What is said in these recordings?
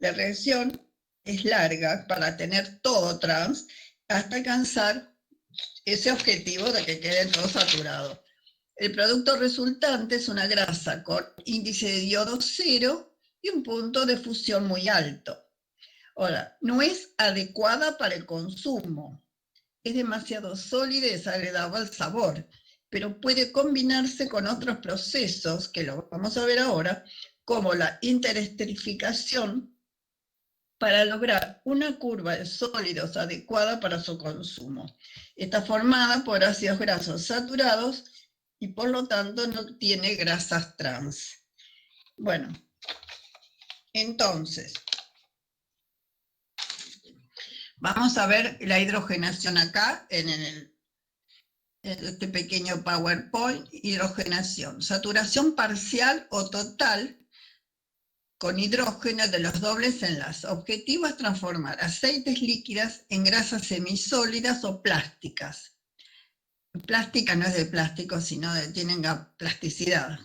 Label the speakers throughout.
Speaker 1: La reacción es larga para tener todo trans hasta alcanzar ese objetivo de que quede todo saturado. El producto resultante es una grasa con índice de iodo 0 y un punto de fusión muy alto. Ahora, no es adecuada para el consumo. Es demasiado sólida y desagradable al sabor, pero puede combinarse con otros procesos, que lo vamos a ver ahora, como la interesterificación, para lograr una curva de sólidos adecuada para su consumo. Está formada por ácidos grasos saturados y por lo tanto no tiene grasas trans. Bueno, entonces, vamos a ver la hidrogenación acá en este pequeño PowerPoint. Hidrogenación, saturación parcial o total con hidrógeno de los dobles enlaces. Objetivo es transformar aceites líquidas en grasas semisólidas o plásticas. Plástica no es de plástico, sino tienen plasticidad.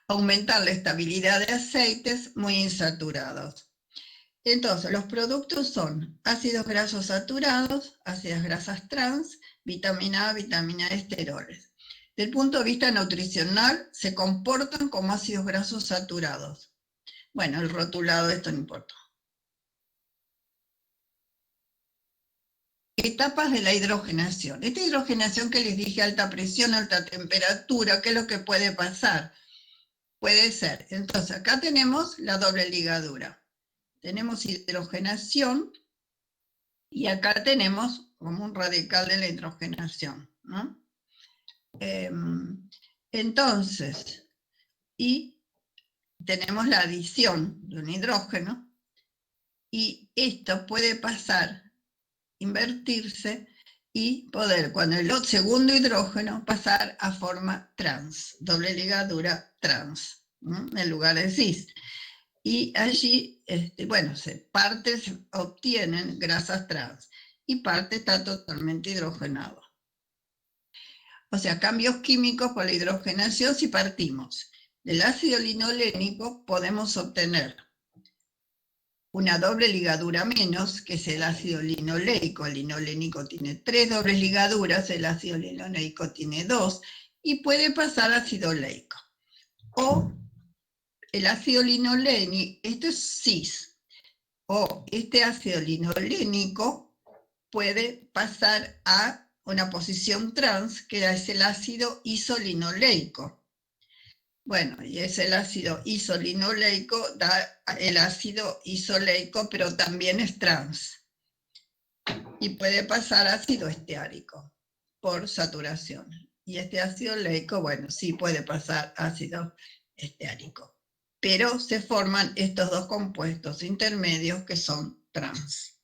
Speaker 1: Aumentar la estabilidad de aceites muy insaturados. Entonces, los productos son ácidos grasos saturados, ácidas grasas trans, vitamina A, vitamina E, esteroles. Desde el punto de vista nutricional, se comportan como ácidos grasos saturados. Bueno, el rotulado, esto no importa. Etapas de la hidrogenación. Esta hidrogenación que les dije, alta presión, alta temperatura, ¿qué es lo que puede pasar? Puede ser, entonces acá tenemos la doble ligadura. Tenemos hidrogenación y acá tenemos como un radical de la hidrogenación, ¿no? Entonces, y tenemos la adición de un hidrógeno y esto puede pasar, invertirse y poder, cuando el segundo hidrógeno, pasar a forma trans, doble ligadura trans, ¿no? En lugar de cis. Y allí, bueno, partes obtienen grasas trans y parte está totalmente hidrogenado. O sea, cambios químicos por la hidrogenación. Si partimos del ácido linolénico, podemos obtener una doble ligadura menos, que es el ácido linoleico. El linolénico tiene 3 dobles ligaduras, el ácido linoleico tiene 2, y puede pasar a ácido oleico. O el ácido linolénico, esto es cis, o este ácido linolénico puede pasar a una posición trans, que es el ácido isolinoleico. Bueno, y es el ácido isolinoleico, da el ácido isoleico, pero también es trans. Y puede pasar ácido esteárico por saturación. Y este ácido oleico, bueno, sí puede pasar ácido esteárico. Pero se forman estos dos compuestos intermedios que son trans.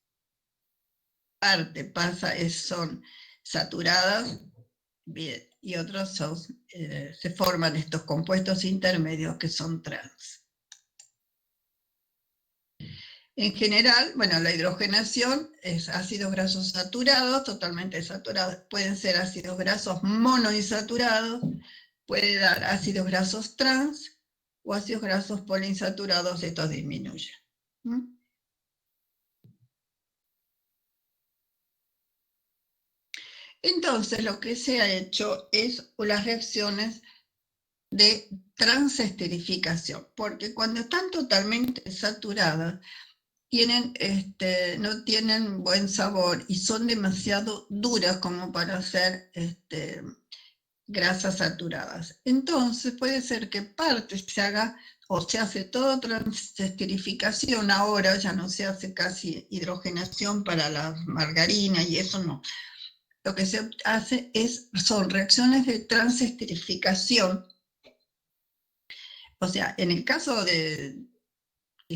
Speaker 1: Parte son saturadas, bien, y otros se forman estos compuestos intermedios que son trans. En general, bueno, la hidrogenación es ácidos grasos saturados, totalmente saturados. Pueden ser ácidos grasos monoinsaturados, puede dar ácidos grasos trans o ácidos grasos poliinsaturados, estos disminuyen. Entonces, lo que se ha hecho es las reacciones de transesterificación, porque cuando están totalmente saturadas, no tienen buen sabor y son demasiado duras como para ser grasas saturadas. Entonces puede ser que parte se haga o se hace toda transesterificación. Ahora ya no se hace casi hidrogenación para la margarina y eso no. Lo que se hace son reacciones de transesterificación. O sea, en el caso que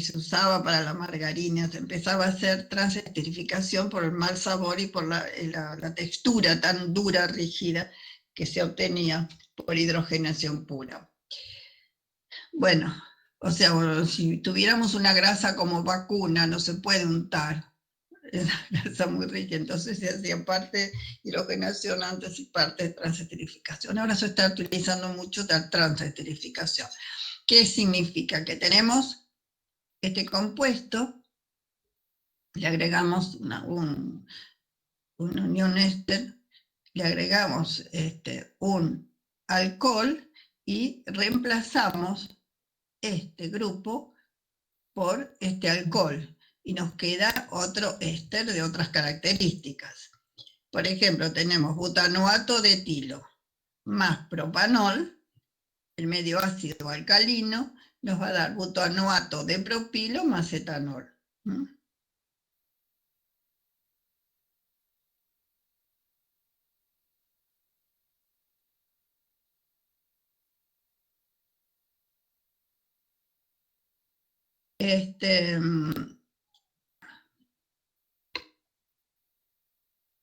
Speaker 1: se usaba para la margarina, se empezaba a hacer transesterificación por el mal sabor y por la textura tan dura, rígida, que se obtenía por hidrogenación pura. Bueno, o sea, si tuviéramos una grasa como vacuna, no se puede untar, es una grasa muy rica, entonces se hacía parte hidrogenación antes y parte de transesterificación. Ahora se está utilizando mucho la transesterificación. ¿Qué significa? Que tenemos este compuesto le agregamos un unión éster, le agregamos un alcohol y reemplazamos este grupo por este alcohol y nos queda otro éster de otras características. Por ejemplo, tenemos butanoato de etilo más propanol, el medio ácido alcalino, nos va a dar butanoato de propilo más etanol.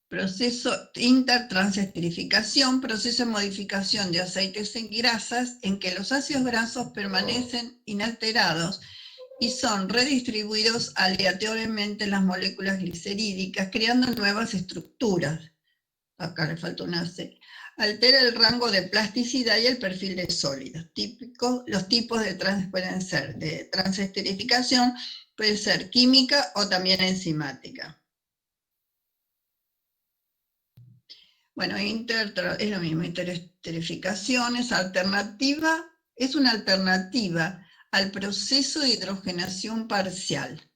Speaker 1: Proceso intertransesterificación, proceso de modificación de aceites en grasas en que los ácidos grasos permanecen inalterados y son redistribuidos aleatoriamente en las moléculas glicerídicas, creando nuevas estructuras. Acá le falta una C. Altera el rango de plasticidad y el perfil de sólidos. Los tipos pueden ser de transesterificación, puede ser química o también enzimática. Bueno, es lo mismo, interesterificación es una alternativa al proceso de hidrogenación parcial.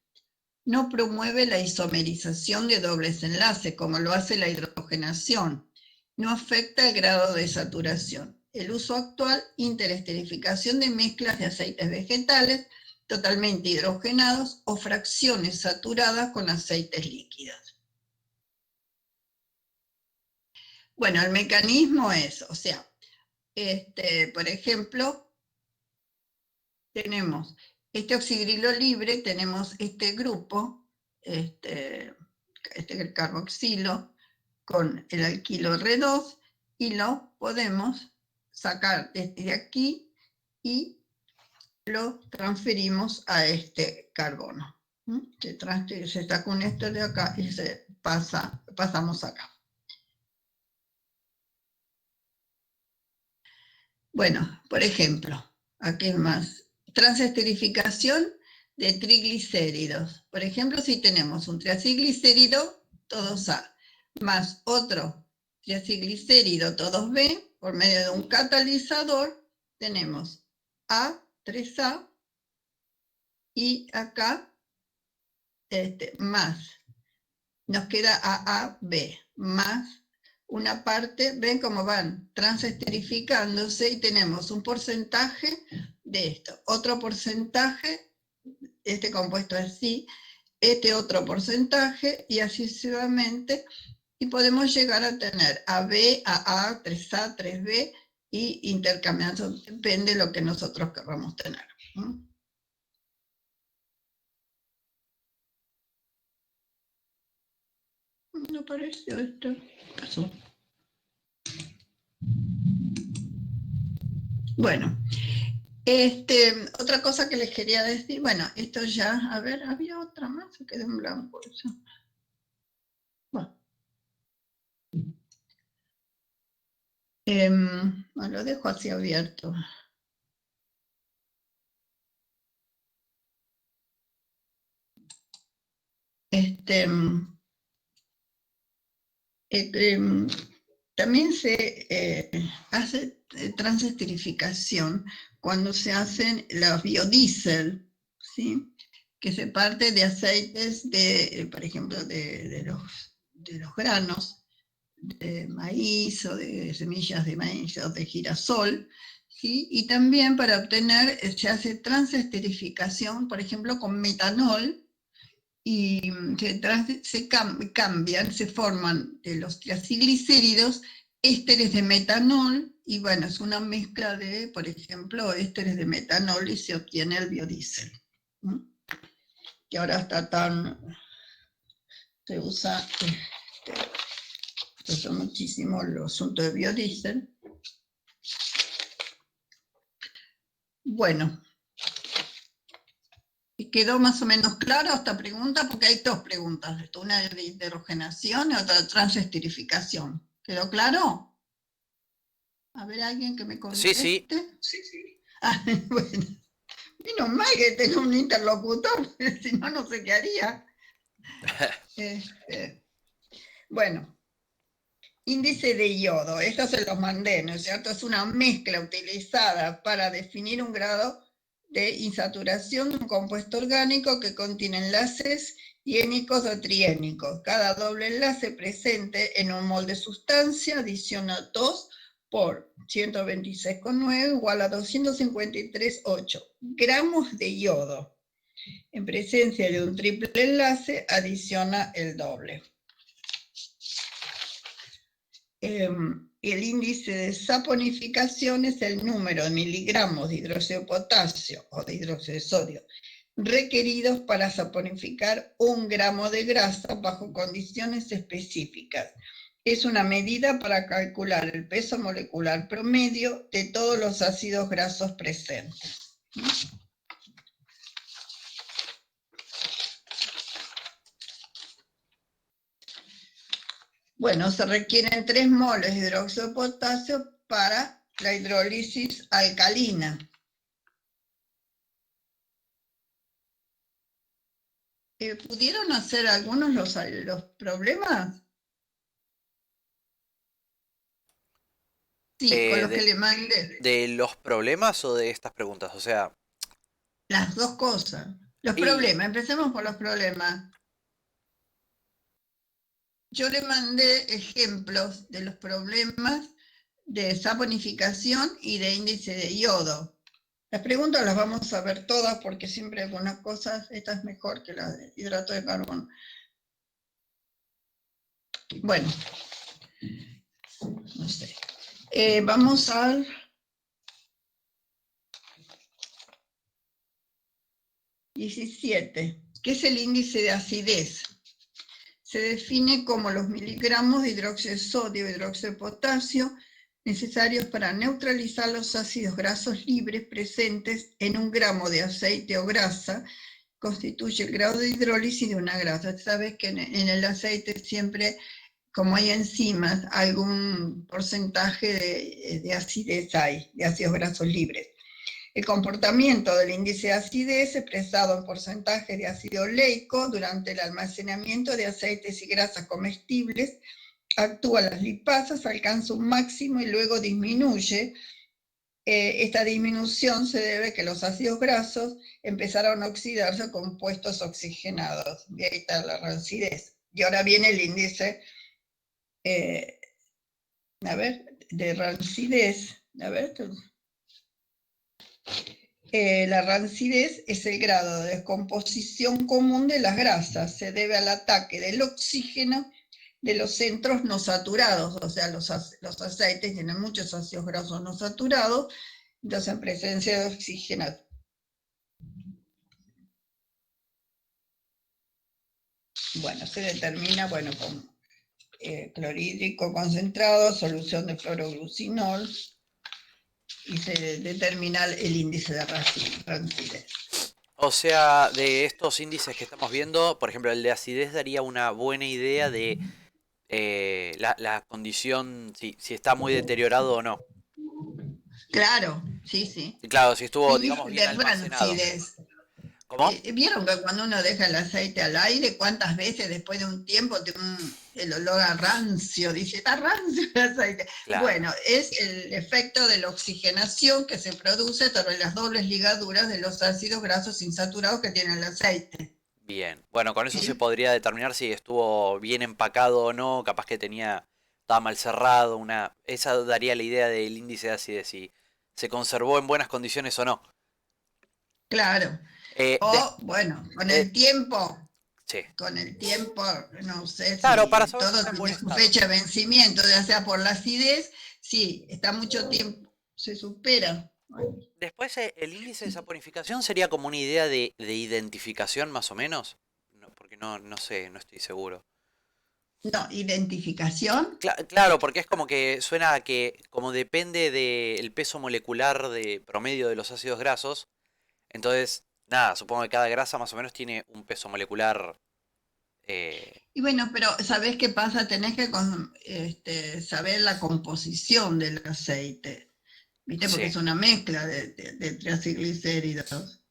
Speaker 1: No promueve la isomerización de dobles enlaces, como lo hace la hidrogenación. No afecta el grado de saturación. El uso actual, interesterificación de mezclas de aceites vegetales totalmente hidrogenados o fracciones saturadas con aceites líquidos. Bueno, el mecanismo es, o sea, por ejemplo, tenemos este oxidrilo libre, tenemos este grupo, el carboxilo con el alquilo R2 y lo podemos sacar desde aquí y lo transferimos a este carbono. Se saca un éster de acá y pasamos acá. Bueno, por ejemplo, aquí es más. Transesterificación de triglicéridos. Por ejemplo, si tenemos un triacilglicérido, todos A, más otro triacilglicérido, todos B, por medio de un catalizador, tenemos A, 3A, y acá más. Nos queda AAB, más una parte, ven cómo van transesterificándose y tenemos un porcentaje de esto, otro porcentaje, este compuesto es así, este otro porcentaje y así sucesivamente, y podemos llegar a tener AB, AA, 3A, 3B y intercambiando, depende de lo que nosotros queramos tener. No apareció esto, ¿qué pasó? Bueno, otra cosa que les quería decir, bueno, esto ya, a ver, había otra más, se quedó en blanco eso. Bueno. Lo dejo así abierto. También se hace transesterificación cuando se hacen los biodiesel, ¿sí? Que se parte de aceites por ejemplo, de los granos de maíz o de semillas de maíz o de girasol, ¿sí? Y también para obtener, se hace transesterificación, por ejemplo, con metanol, y cambian, se forman de los triacilglicéridos ésteres de metanol, y bueno, es una mezcla de, por ejemplo, ésteres de metanol y se obtiene el biodiesel. Que ahora se usa, se usa muchísimo el asunto de biodiesel. Bueno, ¿quedó más o menos claro esta pregunta? Porque hay dos preguntas, una de hidrogenación y otra de transesterificación. ¿Quedó claro? A ver, alguien que me conteste.
Speaker 2: Sí.
Speaker 1: Ah, bueno, menos mal que tengo un interlocutor, si no, no sé qué haría. Este, bueno, índice de yodo, esto se los mandé, ¿no es cierto? Es una mezcla utilizada para definir un grado de insaturación de un compuesto orgánico que contiene enlaces iónicos o triénicos. Cada doble enlace presente en un mol de sustancia adiciona 2 por 126,9 igual a 253,8 gramos de yodo. En presencia de un triple enlace, adiciona el doble. El índice de saponificación es el número de miligramos de hidróxido de potasio o de hidróxido de sodio requeridos para saponificar 1 gramo de grasa bajo condiciones específicas. Es una medida para calcular el peso molecular promedio de todos los ácidos grasos presentes. Bueno, se requieren 3 moles de hidróxido de potasio para la hidrólisis alcalina. ¿Pudieron hacer algunos los problemas? Sí, con los que le mandé.
Speaker 2: ¿De los problemas o de estas preguntas? O sea,
Speaker 1: Las dos cosas. Los
Speaker 2: y
Speaker 1: problemas, empecemos por los problemas. Yo le mandé ejemplos de los problemas de saponificación y de índice de yodo. Las preguntas las vamos a ver todas porque siempre algunas cosas, esta es mejor que la de hidrato de carbono. Bueno, no sé. Vamos al 17, que es el índice de acidez. Se define como los miligramos de hidróxido de sodio y hidróxido de potasio necesarios para neutralizar los ácidos grasos libres presentes en 1 gramo de aceite o grasa, constituye el grado de hidrólisis de una grasa. Sabes que en el aceite siempre, como hay enzimas, algún porcentaje de acidez hay, de ácidos grasos libres. El comportamiento del índice de acidez expresado en porcentaje de ácido oleico durante el almacenamiento de aceites y grasas comestibles actúa las lipasas, alcanza un máximo y luego disminuye. Esta disminución se debe a que los ácidos grasos empezaron a oxidarse a compuestos oxigenados. De ahí está la rancidez. Y ahora viene el índice, de rancidez. La rancidez es el grado de descomposición común de las grasas. Se debe al ataque del oxígeno de los centros no saturados, o sea, los aceites tienen muchos ácidos grasos no saturados, entonces en presencia de oxígeno. Bueno, se determina, con clorhídrico concentrado, solución de fluoroglucinol, y se determina el índice de rancidez.
Speaker 2: o sea, de estos índices que estamos viendo, por ejemplo, el de acidez daría una buena idea de la condición, si está muy deteriorado o no.
Speaker 1: Claro, sí, sí.
Speaker 2: Y claro, si estuvo,
Speaker 1: Sí,
Speaker 2: digamos, bien
Speaker 1: de
Speaker 2: almacenado.
Speaker 1: rancidez.
Speaker 2: ¿Cómo?
Speaker 1: ¿Vieron que cuando uno deja el aceite al aire, cuántas veces después de un tiempo tiene el olor a rancio? Dice, está rancio el aceite.
Speaker 2: Claro.
Speaker 1: Bueno, es el efecto de la oxigenación que se produce sobre las dobles ligaduras de los ácidos grasos insaturados que tiene el aceite.
Speaker 2: Bien. Bueno, con eso se
Speaker 1: ¿Sí?
Speaker 2: podría determinar si estuvo bien empacado o no, capaz que estaba mal cerrado, esa daría la idea del índice de acidez, si se conservó en buenas condiciones o no.
Speaker 1: Claro.
Speaker 2: Eh, des-
Speaker 1: O, bueno,
Speaker 2: eh, sí.
Speaker 1: con el tiempo, no sé
Speaker 2: Claro, para
Speaker 1: si
Speaker 2: saber si
Speaker 1: todo
Speaker 2: está en buen
Speaker 1: tiene su
Speaker 2: estado.
Speaker 1: fecha de vencimiento, ya sea por la acidez, sí, está mucho tiempo, se supera.
Speaker 2: Después, el índice de saponificación sería como una idea de identificación más o menos. No, porque no sé, no estoy seguro.
Speaker 1: No, identificación.
Speaker 2: Claro, porque es como que suena a que como depende del peso molecular de promedio de los ácidos grasos, entonces, nada, supongo que cada grasa más o menos tiene un peso molecular. eh,
Speaker 1: Y bueno, pero ¿sabés qué pasa? Tenés que saber la composición del aceite, ¿viste? Porque
Speaker 2: sí.
Speaker 1: es una mezcla de triglicéridos.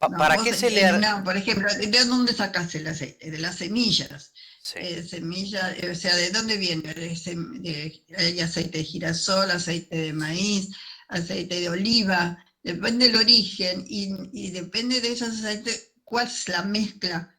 Speaker 1: No,
Speaker 2: ¿Para
Speaker 1: vos
Speaker 2: qué se
Speaker 1: en
Speaker 2: le...?
Speaker 1: una, por ejemplo, ¿de dónde sacás el aceite? De las semillas.
Speaker 2: Sí,
Speaker 1: Semilla, o sea, ¿de dónde viene? Hay aceite de girasol, aceite de maíz, aceite de oliva, depende del origen y depende de esos aceites, cuál es la mezcla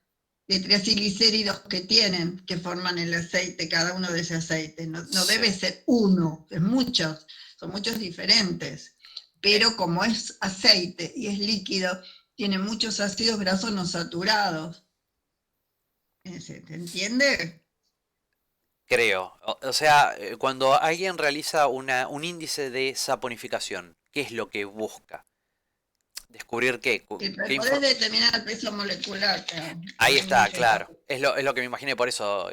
Speaker 1: de triacilglicéridos que tienen, que forman el aceite, cada uno de ese aceite. No, no
Speaker 2: sí.
Speaker 1: debe ser uno, es muchos, son muchos diferentes.
Speaker 2: Eh,
Speaker 1: Pero como es aceite y es líquido, tiene muchos ácidos grasos no saturados. ¿Se entiende?
Speaker 2: Creo. O sea, cuando alguien realiza un índice de saponificación, ¿qué es lo que busca? ¿Descubrir qué?
Speaker 1: Que
Speaker 2: ¿Qué
Speaker 1: podés determinar el peso molecular
Speaker 2: Ahí
Speaker 1: con
Speaker 2: está,
Speaker 1: índice de
Speaker 2: claro.
Speaker 1: sabor.
Speaker 2: Es lo que me imaginé, por eso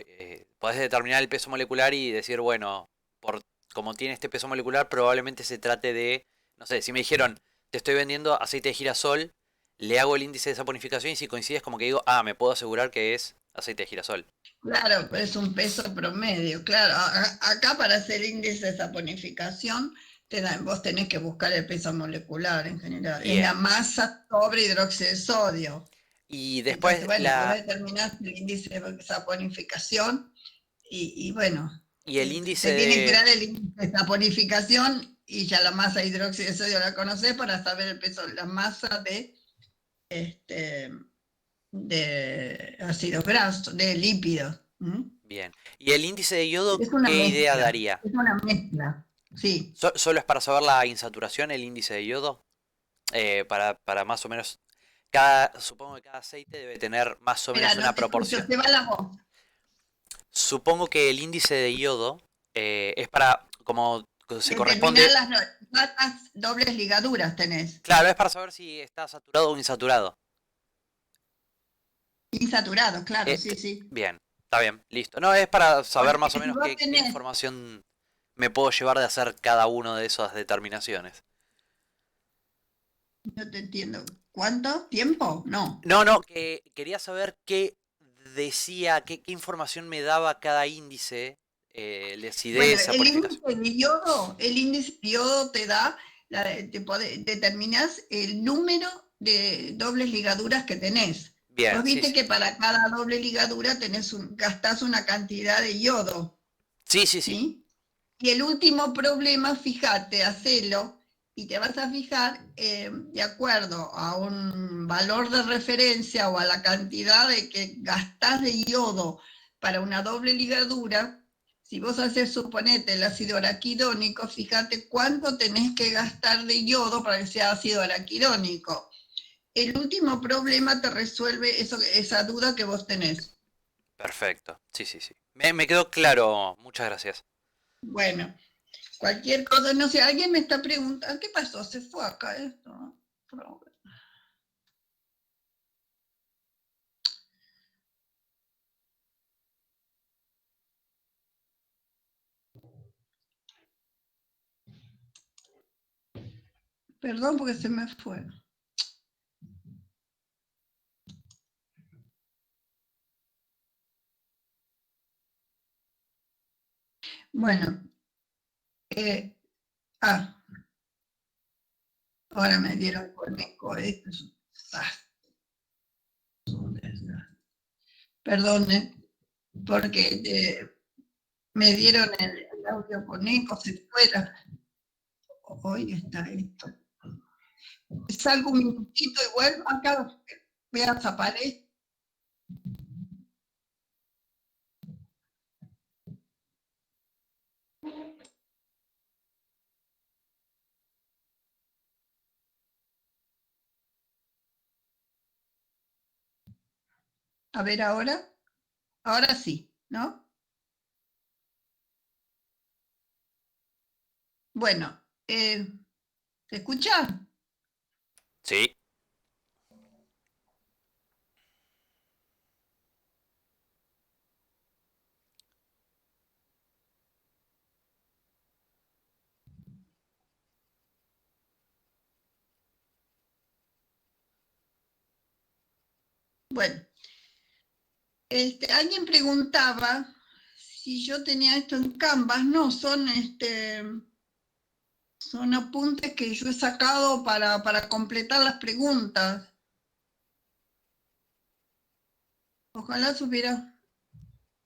Speaker 2: podés determinar el peso molecular y decir, bueno, por como tiene este peso molecular, probablemente se trate de, no sé, si me dijeron, te estoy vendiendo aceite de girasol, le hago el índice de saponificación y si coincide es como que digo, ah, me puedo asegurar que es aceite de girasol.
Speaker 1: Claro, es un peso promedio. Claro, acá para hacer índice de saponificación, vos tenés que buscar el peso molecular en general. Es la
Speaker 2: Bien.
Speaker 1: masa sobre hidróxido de sodio.
Speaker 2: Y
Speaker 1: Entonces,
Speaker 2: después
Speaker 1: bueno, vos determinás el índice de saponificación y bueno,
Speaker 2: y el índice
Speaker 1: te tienen que
Speaker 2: de,
Speaker 1: dar el índice de saponificación y ya la masa de hidróxido de sodio la conocés para saber el peso, la masa este, de ácidos grasos, de lípidos. ¿Mm?
Speaker 2: bien. Y el índice de yodo,
Speaker 1: Es una
Speaker 2: ¿qué idea
Speaker 1: mezcla,
Speaker 2: daría?
Speaker 1: es una mezcla, sí.
Speaker 2: ¿Solo es para saber la insaturación el índice de yodo? Para más o menos supongo que cada aceite debe tener más o
Speaker 1: Espera,
Speaker 2: menos
Speaker 1: no
Speaker 2: una
Speaker 1: te escucho,
Speaker 2: proporción.
Speaker 1: se va la voz.
Speaker 2: Supongo que el índice de yodo es para, como se
Speaker 1: Determinar
Speaker 2: corresponde,
Speaker 1: cuántas dobles ligaduras tenés.
Speaker 2: claro, es para saber si está saturado o insaturado.
Speaker 1: Insaturados, claro,
Speaker 2: Eh,
Speaker 1: sí, sí.
Speaker 2: bien, está bien, listo. No, es para saber
Speaker 1: Porque
Speaker 2: más o
Speaker 1: si
Speaker 2: menos
Speaker 1: vos
Speaker 2: qué
Speaker 1: tenés,
Speaker 2: información me puedo llevar de hacer cada una de esas determinaciones.
Speaker 1: no te entiendo, ¿cuánto tiempo? No.
Speaker 2: No, no, que quería saber qué decía, qué información me daba cada índice de
Speaker 1: Bueno,
Speaker 2: acidez, saponificación.
Speaker 1: el índice de yodo te da, determinás el número de dobles ligaduras que tenés.
Speaker 2: Bien,
Speaker 1: Vos
Speaker 2: sí,
Speaker 1: viste
Speaker 2: sí.
Speaker 1: que para cada doble ligadura gastás una cantidad de yodo,
Speaker 2: Sí, sí, sí.
Speaker 1: ¿sí? Y el último problema, fíjate, hacelo y te vas a fijar de acuerdo a un valor de referencia o a la cantidad de que gastás de yodo para una doble ligadura. Si vos haces, suponete, el ácido araquidónico, fíjate cuánto tenés que gastar de yodo para que sea ácido araquidónico. El último problema te resuelve esa duda que vos tenés.
Speaker 2: Perfecto. Sí, sí, sí. Me quedó claro. Muchas gracias.
Speaker 1: Bueno, cualquier cosa, no sé, alguien me está preguntando, ¿qué pasó? ¿Se fue acá esto? Perdón porque se me fue. Bueno, eh, ah, ahora me dieron con eco. Esto es un desastre. Perdone, porque me dieron el audio con eco, se fuera. Hoy está esto. Salgo un minutito y vuelvo acá, voy a desaparecer. A ver ahora sí, ¿no? Bueno, ¿se escucha?
Speaker 2: Sí.
Speaker 1: Bueno, alguien preguntaba si yo tenía esto en Canvas. No, son apuntes que yo he sacado para completar las preguntas. Ojalá se hubiera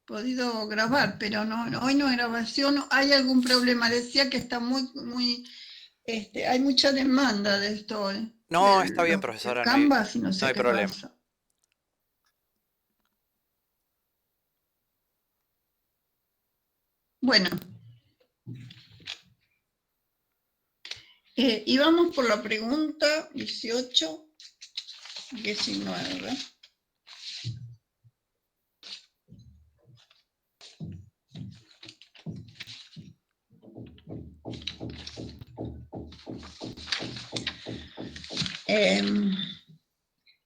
Speaker 1: podido grabar, pero hoy no hay grabación. ¿Hay algún problema? Decía que está muy, hay mucha demanda de esto,
Speaker 2: No, está bien,
Speaker 1: de
Speaker 2: profesora,
Speaker 1: Canvas y no
Speaker 2: no
Speaker 1: sé
Speaker 2: hay
Speaker 1: qué
Speaker 2: problema.
Speaker 1: pasa. Bueno, y vamos por la pregunta 18, 19.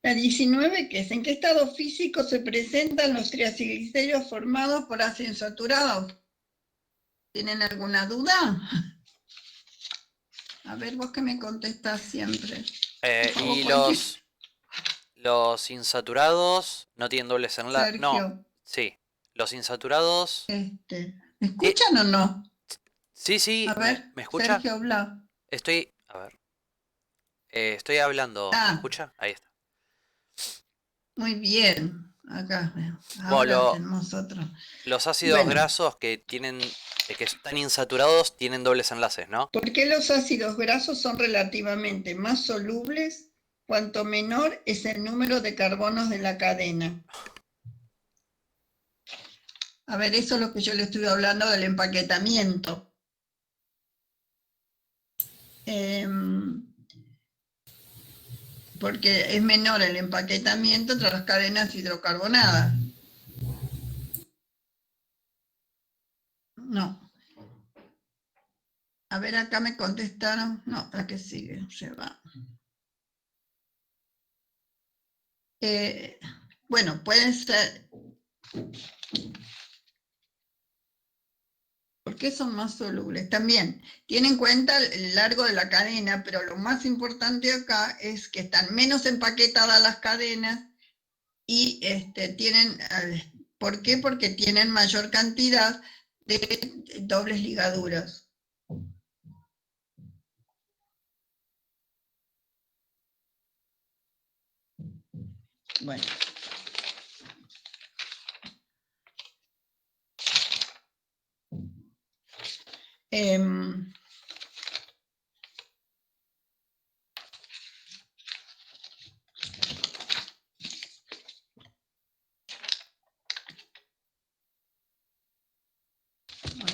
Speaker 1: La 19, que es: ¿en qué estado físico se presentan los triacilglicéridos formados por ácido insaturado? ¿Tienen alguna duda? A ver, vos que me contestás siempre. Por favor,
Speaker 2: Y los insaturados no tienen dobles enlaces. No,
Speaker 1: Sergio,
Speaker 2: sí. Los insaturados.
Speaker 1: ¿me escuchan o no?
Speaker 2: Sí, sí,
Speaker 1: A ver,
Speaker 2: ¿me escucha?
Speaker 1: Sergio, habla.
Speaker 2: Estoy. A ver. Estoy hablando. ¿Me
Speaker 1: Ah,
Speaker 2: escucha? Ahí está.
Speaker 1: muy bien. Acá, ahora
Speaker 2: Bueno,
Speaker 1: tenemos otro.
Speaker 2: los ácidos
Speaker 1: Bueno,
Speaker 2: grasos que están insaturados tienen dobles enlaces, ¿no?
Speaker 1: ¿por qué los ácidos grasos son relativamente más solubles cuanto menor es el número de carbonos de la cadena? A ver, eso es lo que yo le estuve hablando del empaquetamiento. Porque es menor el empaquetamiento entre las cadenas hidrocarbonadas. No. A ver, acá me contestaron. No, la que sigue, se va. Bueno, pueden ser. ¿Por qué son más solubles? También tienen en cuenta el largo de la cadena, pero lo más importante acá es que están menos empaquetadas las cadenas y tienen. ¿Por qué? Porque tienen mayor cantidad de dobles ligaduras. Bueno.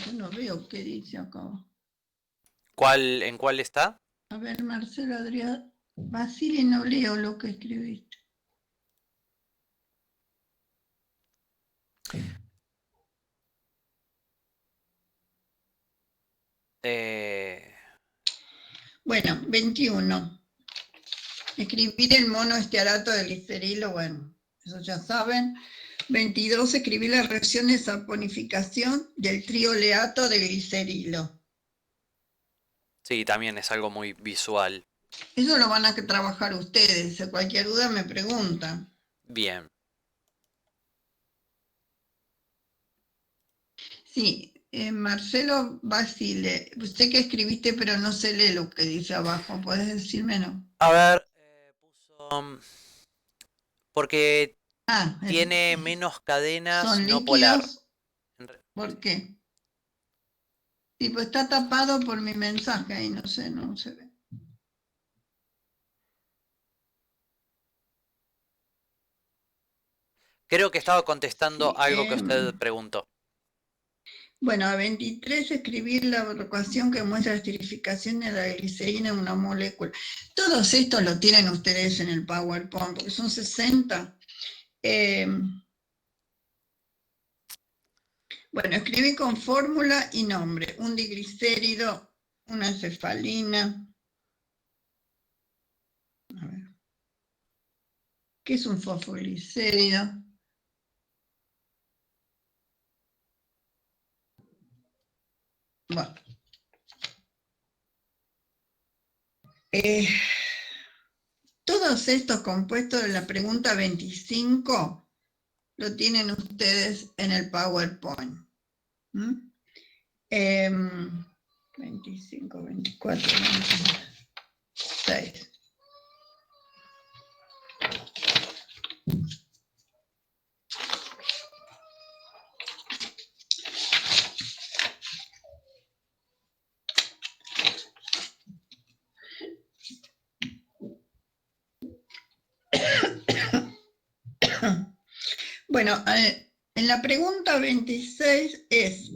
Speaker 1: Yo no veo qué dice acá.
Speaker 2: ¿En cuál está?
Speaker 1: A ver, Marcelo Adrián. Basile, no leo lo que escribiste.
Speaker 2: Eh,
Speaker 1: Bueno, 21. Escribir el monoestearato de glicerilo, bueno, eso ya saben. 22. Escribir la reacción de saponificación del trioleato de glicerilo.
Speaker 2: sí, también es algo muy visual.
Speaker 1: Eso lo van a trabajar ustedes. Si cualquier duda me preguntan.
Speaker 2: Bien.
Speaker 1: Sí, Marcelo Basile. Usted que escribiste, pero no se lee lo que dice abajo. ¿Puedes decirme no?
Speaker 2: A ver, puso. Porque
Speaker 1: Ah,
Speaker 2: tiene menos cadenas
Speaker 1: son
Speaker 2: no polar.
Speaker 1: líquidos. ¿Por qué? Sí, pues está tapado por mi mensaje ahí, no sé, no se ve.
Speaker 2: Creo que estaba contestando
Speaker 1: Sí,
Speaker 2: algo que usted preguntó.
Speaker 1: bueno, a 23, escribir la ecuación que muestra la esterificación de la glicerina en una molécula. Todos estos lo tienen ustedes en el PowerPoint, porque son 60. Bueno, escribí con fórmula y nombre. Un diglicérido, una cefalina. A ver. ¿Qué es un fosfoglicérido? Bueno. Todos estos compuestos de la pregunta 25 lo tienen ustedes en el PowerPoint. 25, 24, 26. Bueno, en la pregunta 26 es...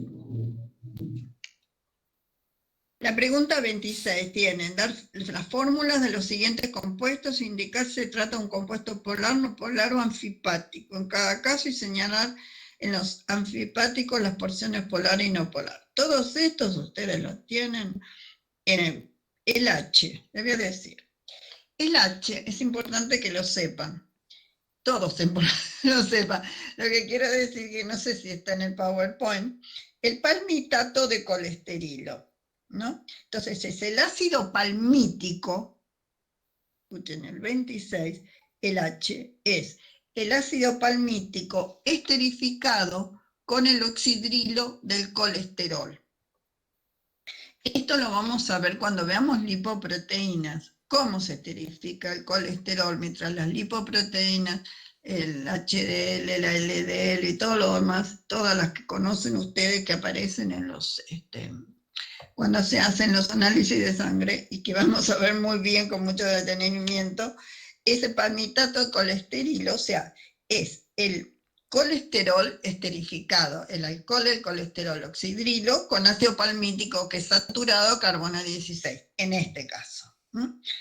Speaker 1: La pregunta 26 tiene, dar las fórmulas de los siguientes compuestos, indicar si se trata de un compuesto polar, no polar o anfipático, en cada caso y señalar en los anfipáticos las porciones polar y no polar. Todos estos ustedes los tienen en el H, les voy a decir. El H es importante que lo sepan, todos lo sepan. Lo que quiero decir, que no sé si está en el PowerPoint, el palmitato de colesterilo, ¿no? Entonces es el ácido palmítico, escuchen el 26, el H es el ácido palmítico esterificado con el oxidrilo del colesterol. Esto lo vamos a ver cuando veamos lipoproteínas, cómo se esterifica el colesterol, mientras las lipoproteínas, el HDL, la LDL y todo lo demás, todas las que conocen ustedes que aparecen en los, cuando se hacen los análisis de sangre y que vamos a ver muy bien con mucho detenimiento, ese palmitato de colesterol, o sea, es el colesterol esterificado, el alcohol del colesterol oxidrilo con ácido palmítico que es saturado carbono 16, en este caso.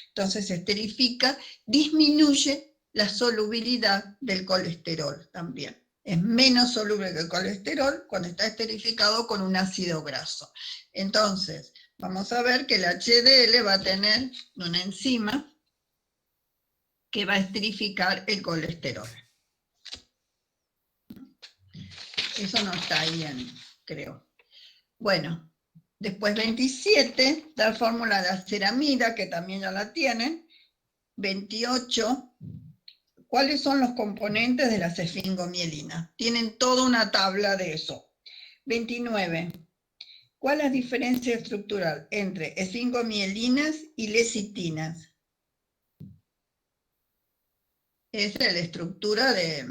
Speaker 1: Entonces se esterifica, disminuye la solubilidad del colesterol también. Es menos soluble que el colesterol cuando está esterificado con un ácido graso. Entonces, vamos a ver que el HDL va a tener una enzima que va a esterificar el colesterol. Eso no está ahí, creo. Bueno, después 27, la fórmula de aceramida, que también ya la tienen. 28, ¿cuáles son los componentes de las esfingomielinas? Tienen toda una tabla de eso. 29, ¿cuál es la diferencia estructural entre esfingomielinas y lecitinas? Esa es la estructura de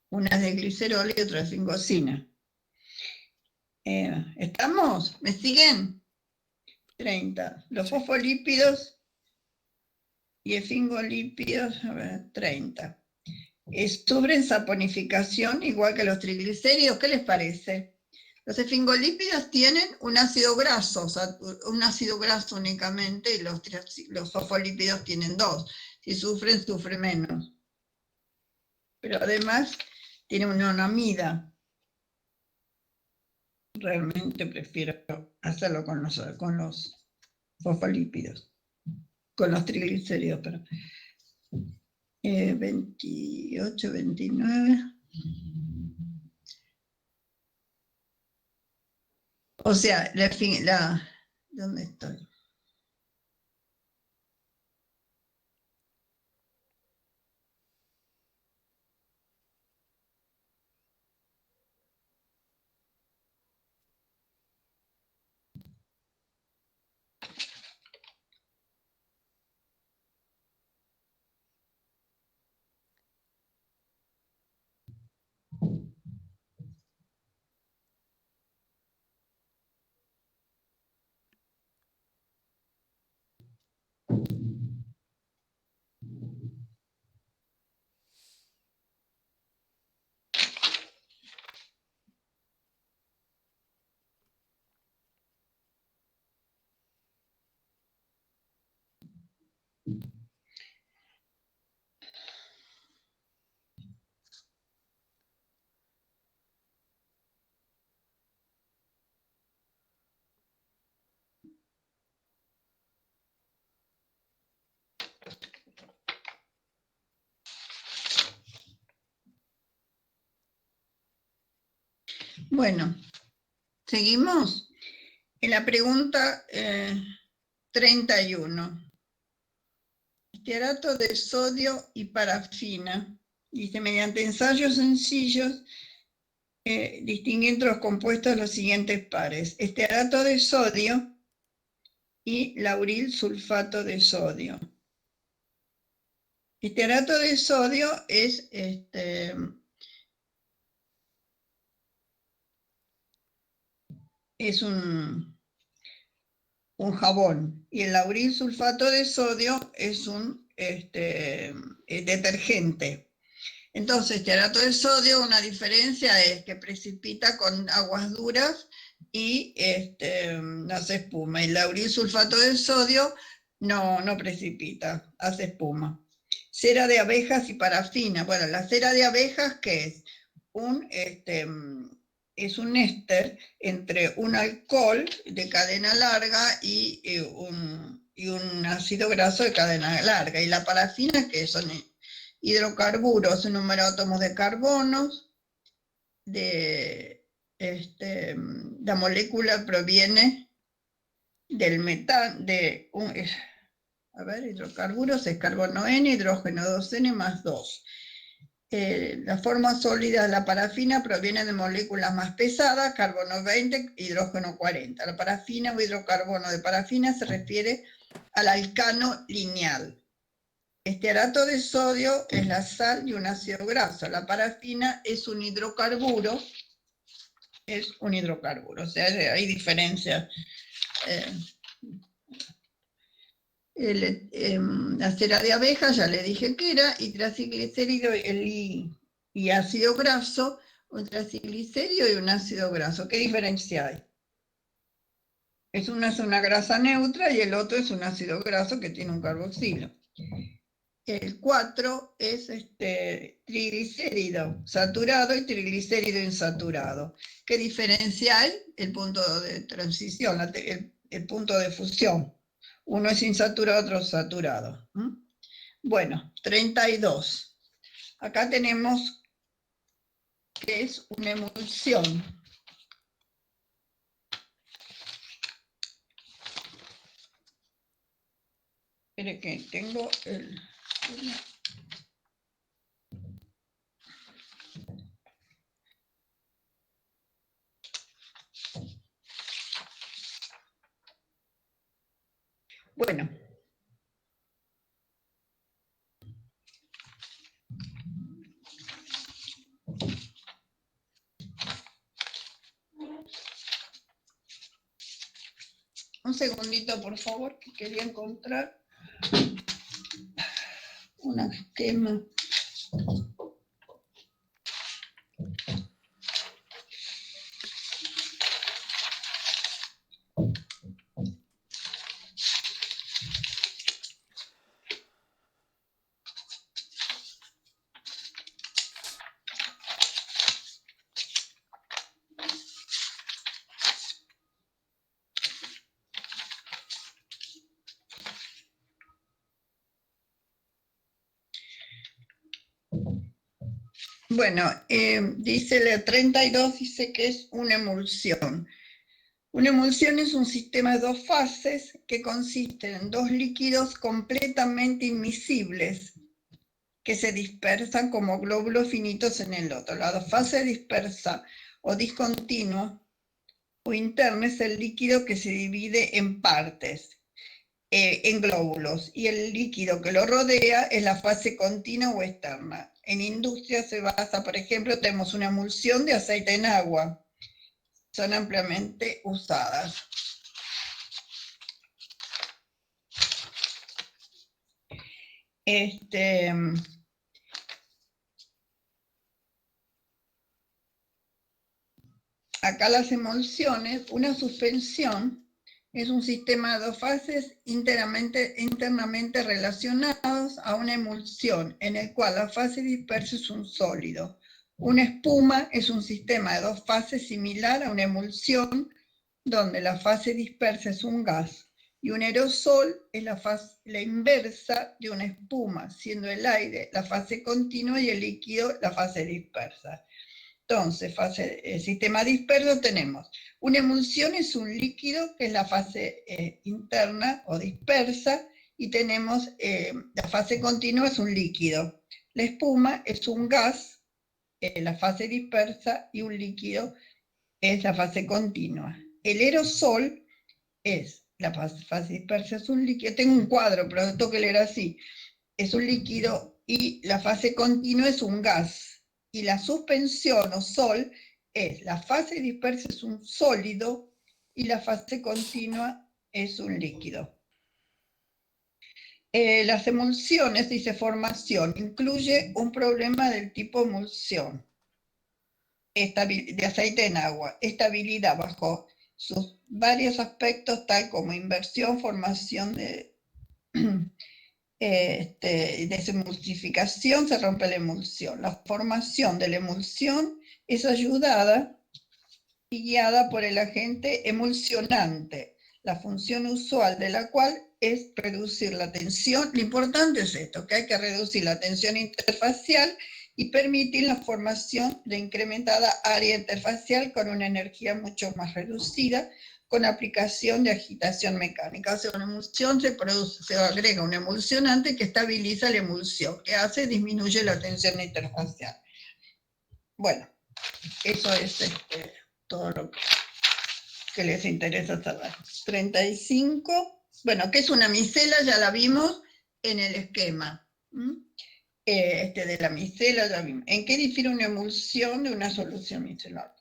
Speaker 1: unas de glicerol y otras de esfingosina. ¿Estamos? ¿Me siguen? 30. Los fosfolípidos y esfingolípidos, a ver, 30. Sufren saponificación igual que los triglicéridos. ¿Qué les parece? Los esfingolípidos tienen un ácido graso, o sea, un ácido graso únicamente, y los fosfolípidos tienen dos. Si sufren, sufre menos. Pero además tiene una amida. Realmente prefiero hacerlo con los fosfolípidos, con los triglicéridos, pero 28, 29. O sea, ¿dónde estoy? Bueno, seguimos. En la pregunta 31. Estearato de sodio y parafina. Dice, mediante ensayos sencillos, distinguir entre los compuestos de los siguientes pares. Estearato de sodio y lauril sulfato de sodio. Estearato de sodio es un jabón, y el lauril sulfato de sodio es un detergente. Entonces, estearato de sodio, una diferencia es que precipita con aguas duras y hace espuma. El lauril sulfato de sodio no precipita, hace espuma. Cera de abejas y parafina. Bueno, la cera de abejas, ¿qué es? Es un éster entre un alcohol de cadena larga y un ácido graso de cadena larga. Y la parafina, que son hidrocarburos, un número de átomos de carbonos. La molécula proviene del metano, hidrocarburos es carbono N, hidrógeno 2N más 2. La forma sólida de la parafina proviene de moléculas más pesadas, carbono 20, hidrógeno 40. La parafina o hidrocarbono de parafina se refiere al alcano lineal. Estearato de sodio es la sal y un ácido graso. La parafina es un hidrocarburo, o sea, hay diferencias. La cera de abeja, ya le dije que era, y triglicérido y ácido graso, un triglicérido y un ácido graso. ¿Qué diferencia hay? Uno es una grasa neutra y el otro es un ácido graso que tiene un carboxilo. El 4 es triglicérido saturado y triglicérido insaturado. ¿Qué diferencia hay? El punto de transición, el punto de fusión. Uno es insaturado, otro es saturado. Bueno, 32. Acá tenemos que es una emulsión. Espere que tengo el... Bueno. Un segundito, por favor, que quería encontrar un esquema. Bueno, dice la 32, dice que es una emulsión. Una emulsión es un sistema de dos fases que consiste en dos líquidos completamente inmiscibles que se dispersan como glóbulos finitos en el otro. La fase dispersa o discontinua o interna es el líquido que se divide en partes, en glóbulos, y el líquido que lo rodea es la fase continua o externa. En industria se basa, por ejemplo, tenemos una emulsión de aceite en agua. Son ampliamente usadas. Acá las emulsiones, una suspensión es un sistema de dos fases internamente relacionados a una emulsión, en el cual la fase dispersa es un sólido. Una espuma es un sistema de dos fases similar a una emulsión, donde la fase dispersa es un gas, y un aerosol es la inversa de una espuma, siendo el aire la fase continua y el líquido la fase dispersa. Entonces, sistema disperso tenemos, una emulsión es un líquido que es la fase interna o dispersa, y tenemos la fase continua es un líquido. La espuma es un gas, la fase dispersa, y un líquido es la fase continua. El aerosol es, la fase dispersa es un líquido, tengo un cuadro, pero lo tengo que leer así, es un líquido, y la fase continua es un gas. Y la suspensión o sol es, la fase dispersa es un sólido y la fase continua es un líquido. Las emulsiones, dice formación, incluye un problema del tipo emulsión de aceite en agua, estabilidad bajo sus varios aspectos, tal como inversión, formación de desemulsificación, se rompe la emulsión. La formación de la emulsión es ayudada y guiada por el agente emulsionante, la función usual de la cual es reducir la tensión. Lo importante es esto, que hay que reducir la tensión interfacial y permitir la formación de incrementada área interfacial con una energía mucho más reducida, con aplicación de agitación mecánica. O sea, una emulsión se agrega un emulsionante que estabiliza la emulsión, que hace, disminuye la tensión interfacial. Bueno, eso es todo lo que les interesa saber. 35, bueno, ¿qué es una micela? Ya la vimos en el esquema. De la micela ya vimos. ¿En qué difiere una emulsión de una solución micelar?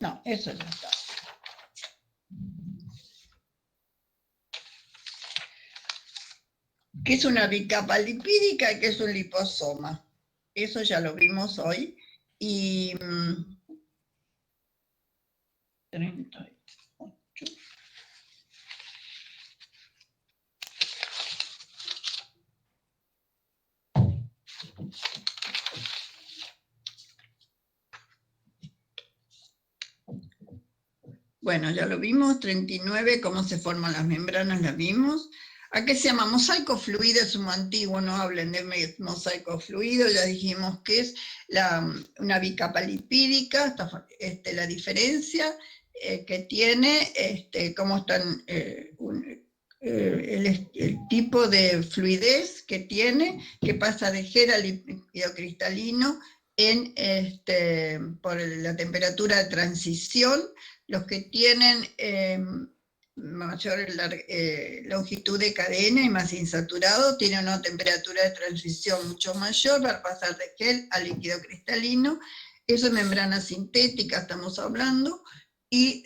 Speaker 1: No, eso ya está. ¿Qué es una bicapa lipídica y qué es un liposoma? Eso ya lo vimos hoy. Y 38. Bueno, ya lo vimos. 39, cómo se forman las membranas, la vimos. ¿A qué se llama? Mosaico fluido es un antiguo, no hablen de mosaico fluido, ya dijimos que es una bicapa lipídica, la diferencia que tiene, cómo están, el tipo de fluidez que tiene, que pasa de gel a líquido cristalino por la temperatura de transición. Los que tienen mayor longitud de cadena y más insaturado tienen una temperatura de transición mucho mayor para pasar de gel a líquido cristalino. Eso es membrana sintética, estamos hablando, y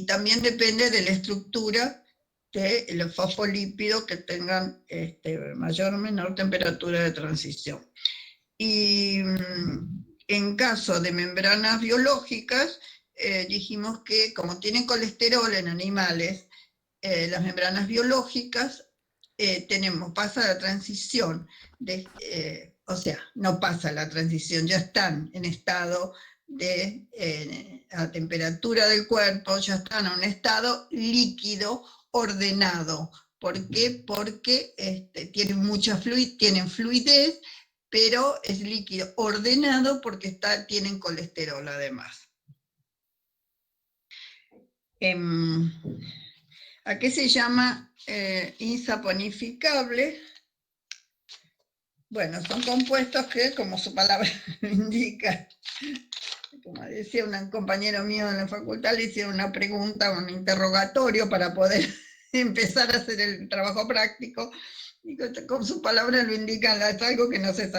Speaker 1: también depende de la estructura de los fosfolípidos que tengan mayor o menor temperatura de transición. Y en caso de membranas biológicas, dijimos que como tienen colesterol en animales, las membranas biológicas pasa la transición, o sea, no pasa la transición, ya están en estado a temperatura del cuerpo, ya están en un estado líquido ordenado. ¿Por qué? Porque tienen fluidez, pero es líquido ordenado porque tienen colesterol además. ¿A qué se llama insaponificable? Bueno, son compuestos que, como su palabra indica, como decía un compañero mío en la facultad, le hicieron una pregunta, un interrogatorio para poder empezar a hacer el trabajo práctico, y con su palabra lo indican, es algo que no se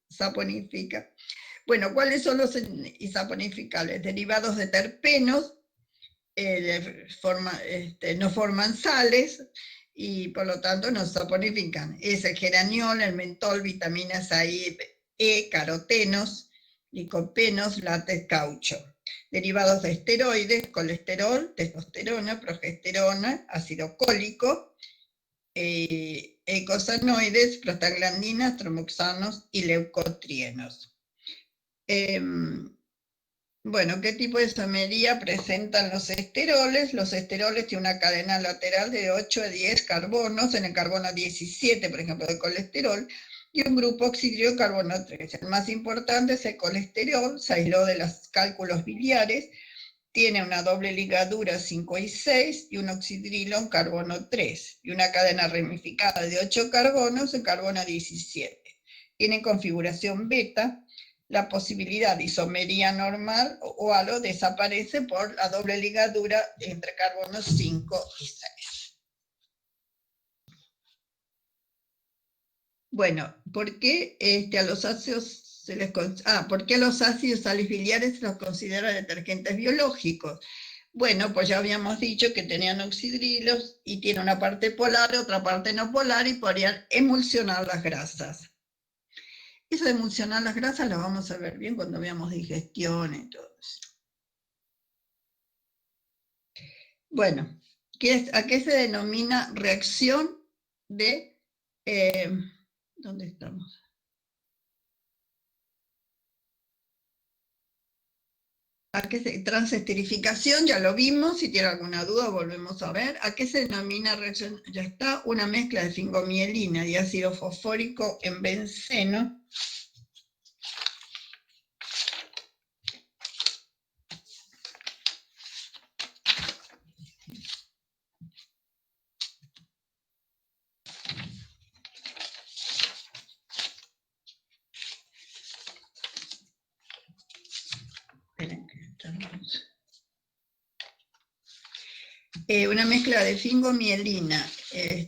Speaker 1: saponifica. Bueno, ¿cuáles son los insaponificables? Derivados de terpenos, no forman sales y por lo tanto no saponifican. Es el geraniol, el mentol, vitaminas A y E, carotenos, licopenos, látex, caucho. Derivados de esteroides, colesterol, testosterona, progesterona, ácido cólico, eicosanoides, prostaglandinas, tromoxanos y leucotrienos. Bueno, ¿qué tipo de isomería presentan los esteroles? Los esteroles tienen una cadena lateral de 8 a 10 carbonos, en el carbono 17, por ejemplo, de colesterol, y un grupo oxidrio de carbono 3. El más importante es el colesterol, se aisló de los cálculos biliares, tiene una doble ligadura 5 y 6 y un oxidrilo en carbono 3, y una cadena ramificada de 8 carbonos en carbono 17. Tiene configuración beta. La posibilidad de isomería normal o halo desaparece por la doble ligadura entre carbonos 5 y 6. Bueno, ¿por qué a los ácidos ¿por qué a los ácidos salifiliares se los considera detergentes biológicos? Bueno, pues ya habíamos dicho que tenían oxidrilos y tiene una parte polar, otra parte no polar y podrían emulsionar las grasas. Eso de emulsionar las grasas lo vamos a ver bien cuando veamos digestión y todo eso. Bueno, ¿a qué se denomina reacción de... ¿dónde estamos? Transesterificación, ya lo vimos, si tiene alguna duda volvemos a ver. ¿A qué se denomina reacción? Ya está, una mezcla de fingomielina y ácido fosfórico en benceno. Esperen que estamos... una mezcla de fingomielina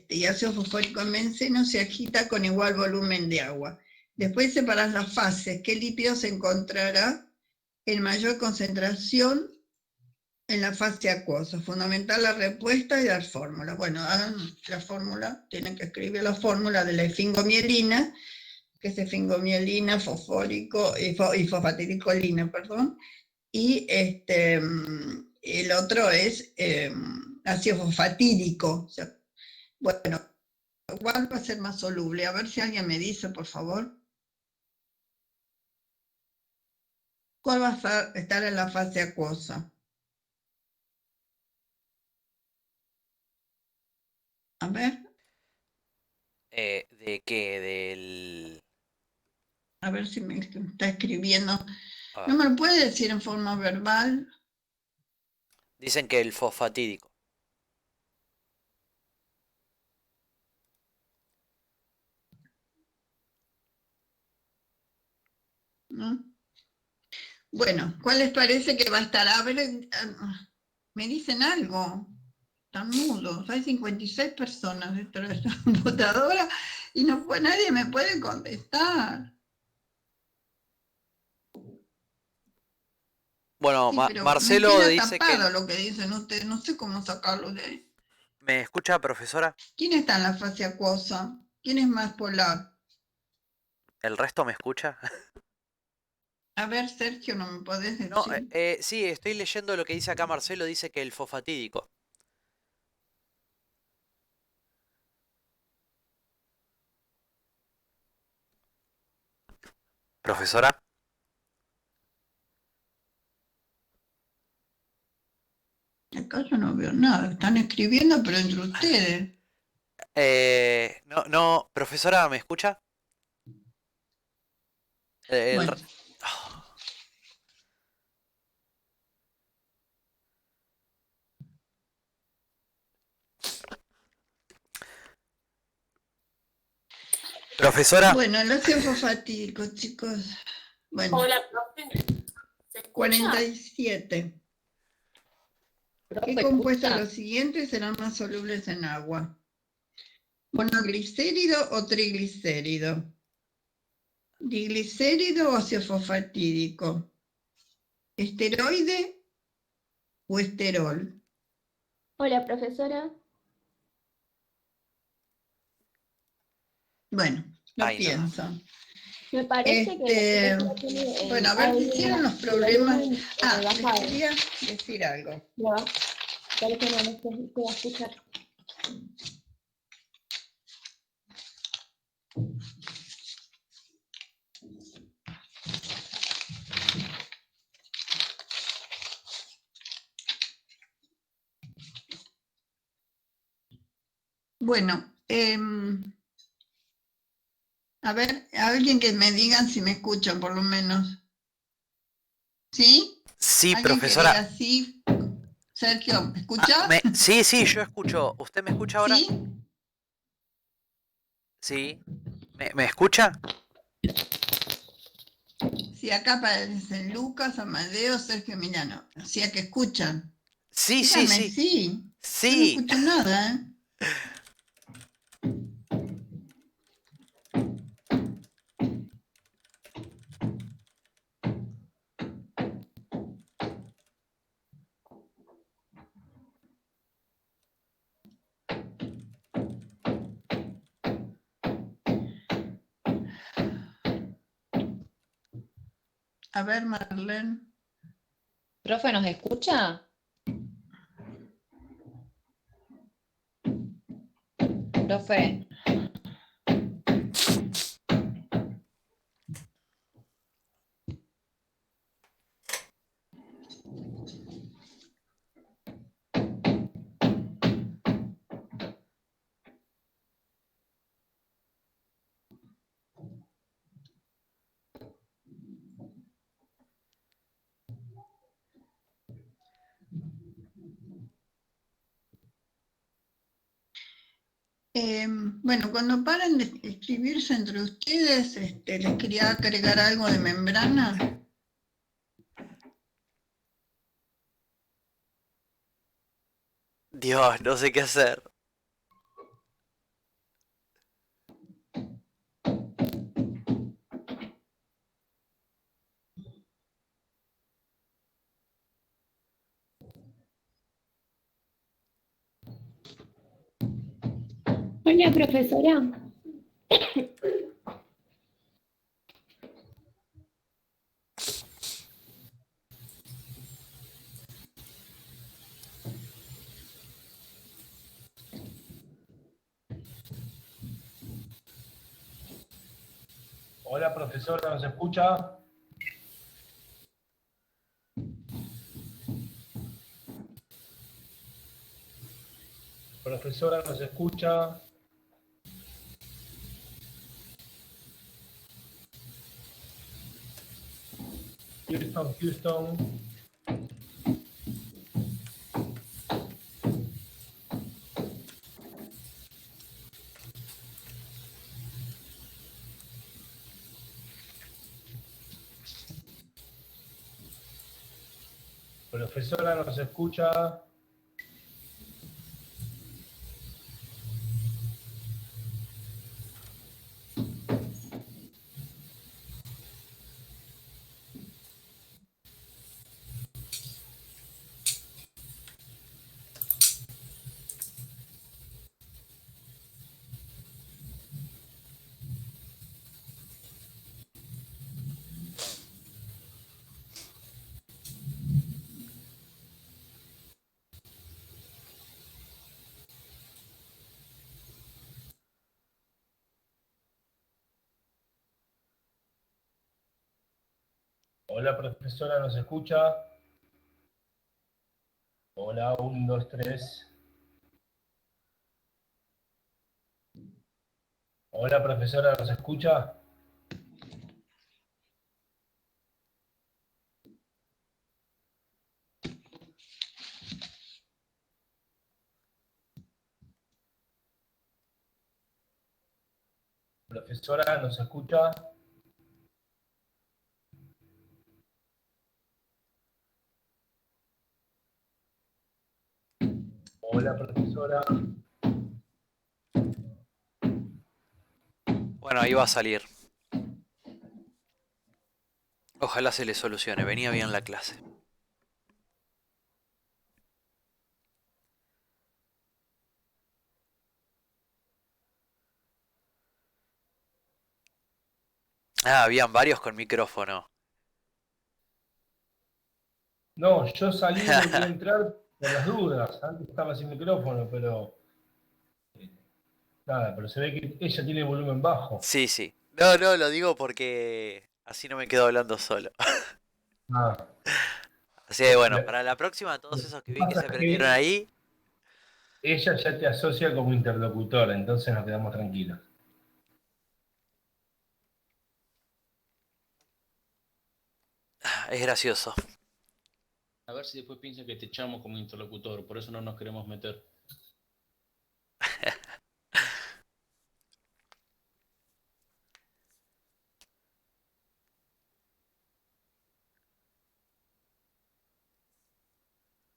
Speaker 1: y ácido fosfórico en benceno se agita con igual volumen de agua. Después separas las fases. ¿Qué lípido se encontrará en mayor concentración en la fase acuosa? Fundamental la respuesta y dar fórmula. Bueno, hagan la fórmula, tienen que escribir la fórmula de la fingomielina, que es fingomielina, fosfórico y fosfatilicolina, perdón, y el otro es ácido fosfatídico. O sea, bueno, ¿cuál va a ser más soluble? A ver si alguien me dice, por favor. ¿Cuál va a estar en la fase acuosa? A ver,
Speaker 2: ¿De qué? Del...
Speaker 1: a ver si me está escribiendo.
Speaker 2: A
Speaker 1: ¿No
Speaker 2: ver.
Speaker 1: me lo puede decir en forma verbal?
Speaker 2: Dicen que el fosfatídico.
Speaker 1: ¿No? Bueno, ¿cuál les parece que va a estar? A ver, me dicen algo. Están mudos. Hay 56 personas dentro de esta computadora y nadie me puede contestar.
Speaker 2: Bueno,
Speaker 1: Sí, pero me
Speaker 2: Marcelo
Speaker 1: queda
Speaker 2: dice que...
Speaker 1: tapado lo que dicen ustedes. No sé cómo sacarlo de ahí.
Speaker 2: ¿Me escucha, profesora?
Speaker 1: ¿Quién está en la fase acuosa? ¿Quién es más polar?
Speaker 2: ¿El resto me escucha?
Speaker 1: A ver, Sergio, ¿no me podés
Speaker 2: No,
Speaker 1: decir?
Speaker 2: sí, estoy leyendo lo que dice acá Marcelo, dice que el fosfatídico. ¿Profesora?
Speaker 1: Acá yo no veo nada. Están escribiendo, pero entre ustedes.
Speaker 2: No, no, profesora, ¿me escucha? El...
Speaker 1: Bueno,
Speaker 2: re- Ah, profesora,
Speaker 1: bueno, el ácido fosfatídico, chicos. Bueno,
Speaker 3: Hola, profe. ¿Se escucha?
Speaker 1: 47. ¿Qué
Speaker 3: Profe,
Speaker 1: compuestos de
Speaker 3: ¿escucha?
Speaker 1: los siguientes serán más solubles en agua? ¿Monoglicérido o triglicérido? ¿Diglicérido o ácido fosfatídico? ¿Esteroide o esterol?
Speaker 4: Hola, profesora.
Speaker 1: Bueno, lo
Speaker 2: ay no.
Speaker 1: pienso.
Speaker 4: Me parece que la profesora tiene
Speaker 1: Bueno, a ver si hicieron los
Speaker 4: el
Speaker 1: problemas.
Speaker 4: volumen
Speaker 1: Les
Speaker 4: bajado.
Speaker 1: quería decir algo.
Speaker 4: Parece que no se puede escuchar.
Speaker 1: Bueno, a ver, alguien que me digan si me escuchan, por lo menos. ¿Sí?
Speaker 2: Sí,
Speaker 1: Alguien que
Speaker 2: profesora.
Speaker 1: diga sí. Sergio, ¿me escucha?
Speaker 2: Sí, sí, yo escucho. ¿Usted me escucha ahora?
Speaker 1: ¿Sí?
Speaker 2: Sí. ¿Me escucha?
Speaker 1: Sí, acá aparecen Lucas, Amadeo, Sergio Emiliano. O sea que escuchan.
Speaker 2: Sí, sí,
Speaker 1: Díganme
Speaker 2: sí.
Speaker 1: sí. Yo no
Speaker 2: Sí.
Speaker 1: escucho nada, ¿eh? A ver, Marlene.
Speaker 3: Profe, ¿nos escucha? Profe.
Speaker 1: Bueno, cuando paren de escribirse entre ustedes, les quería agregar algo de membrana.
Speaker 2: Dios, no sé qué hacer.
Speaker 4: Hola, profesora.
Speaker 5: Hola, profesora, ¿nos escucha? Profesora, ¿nos escucha? Houston, Houston. Profesora, ¿nos escucha? Hola, profesora, ¿nos escucha? Hola, 1, 2, 3. Hola, profesora, ¿nos escucha? Profesora, ¿nos escucha? Hola, profesora.
Speaker 2: Bueno, ahí va a salir. Ojalá se le solucione. Venía bien la clase. Ah, habían varios con micrófono.
Speaker 5: No, yo salí y volví a entrar por las dudas. Antes estaba sin micrófono, pero... Nada, pero se ve que ella tiene volumen bajo.
Speaker 2: Sí, sí. No, no, lo digo porque así no me quedo hablando solo.
Speaker 5: Ah,
Speaker 2: Así que bueno,
Speaker 5: lo
Speaker 2: para la próxima, todos esos que
Speaker 5: que
Speaker 2: vi que
Speaker 5: pasa
Speaker 2: se
Speaker 5: es
Speaker 2: prendieron
Speaker 5: que
Speaker 2: ahí,
Speaker 5: ella ya te asocia como interlocutor, entonces nos quedamos tranquilos.
Speaker 2: es gracioso.
Speaker 6: A ver si después piensan que te echamos como interlocutor, por eso no nos queremos meter.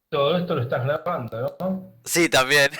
Speaker 5: Todo esto lo estás grabando, ¿no?
Speaker 2: Sí, también.